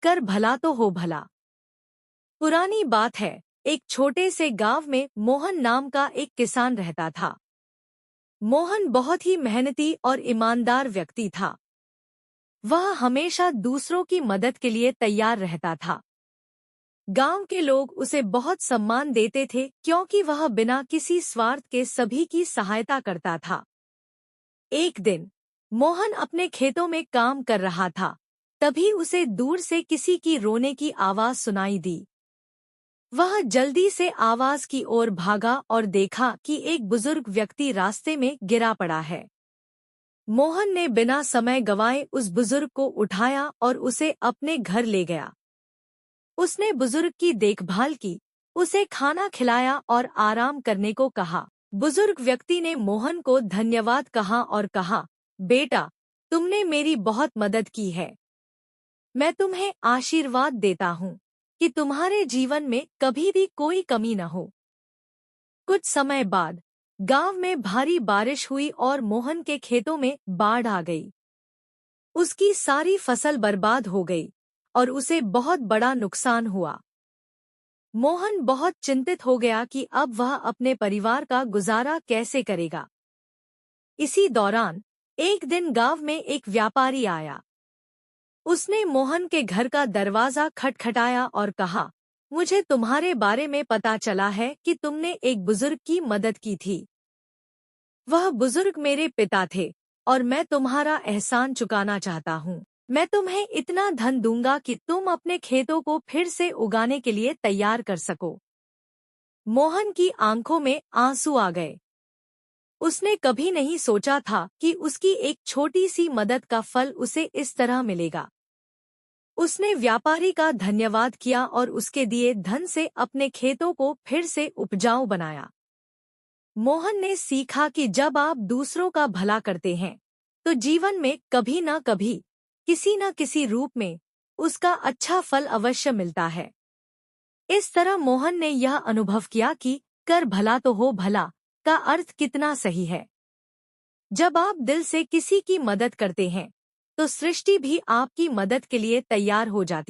कर भला तो हो भला। पुरानी बात है, एक छोटे से गांव में मोहन नाम का एक किसान रहता था। मोहन बहुत ही मेहनती और ईमानदार व्यक्ति था। वह हमेशा दूसरों की मदद के लिए तैयार रहता था। गांव के लोग उसे बहुत सम्मान देते थे क्योंकि वह बिना किसी स्वार्थ के सभी की सहायता करता था। एक दिन मोहन अपने खेतों में काम कर रहा था, तभी उसे दूर से किसी की रोने की आवाज सुनाई दी। वह जल्दी से आवाज की ओर भागा और देखा कि एक बुजुर्ग व्यक्ति रास्ते में गिरा पड़ा है। मोहन ने बिना समय गंवाए उस बुजुर्ग को उठाया और उसे अपने घर ले गया। उसने बुजुर्ग की देखभाल की, उसे खाना खिलाया और आराम करने को कहा। बुजुर्ग व्यक्ति ने मोहन को धन्यवाद कहा और कहा, बेटा, तुमने मेरी बहुत मदद की है। मैं तुम्हें आशीर्वाद देता हूँ कि तुम्हारे जीवन में कभी भी कोई कमी न हो। कुछ समय बाद गांव में भारी बारिश हुई और मोहन के खेतों में बाढ़ आ गई। उसकी सारी फसल बर्बाद हो गई और उसे बहुत बड़ा नुकसान हुआ। मोहन बहुत चिंतित हो गया कि अब वह अपने परिवार का गुजारा कैसे करेगा। इसी दौरान एक दिन गांव में एक व्यापारी आया। उसने मोहन के घर का दरवाजा खटखटाया और कहा, मुझे तुम्हारे बारे में पता चला है कि तुमने एक बुजुर्ग की मदद की थी। वह बुजुर्ग मेरे पिता थे और मैं तुम्हारा एहसान चुकाना चाहता हूँ। मैं तुम्हें इतना धन दूंगा कि तुम अपने खेतों को फिर से उगाने के लिए तैयार कर सको। मोहन की आंखों में आंसू आ गए। उसने कभी नहीं सोचा था कि उसकी एक छोटी सी मदद का फल उसे इस तरह मिलेगा। उसने व्यापारी का धन्यवाद किया और उसके दिए धन से अपने खेतों को फिर से उपजाऊ बनाया। मोहन ने सीखा कि जब आप दूसरों का भला करते हैं तो जीवन में कभी न कभी किसी न किसी रूप में उसका अच्छा फल अवश्य मिलता है। इस तरह मोहन ने यह अनुभव किया कि कर भला तो हो भला का अर्थ कितना सही है। जब आप दिल से किसी की मदद करते हैं तो सृष्टि भी आपकी मदद के लिए तैयार हो जाती है।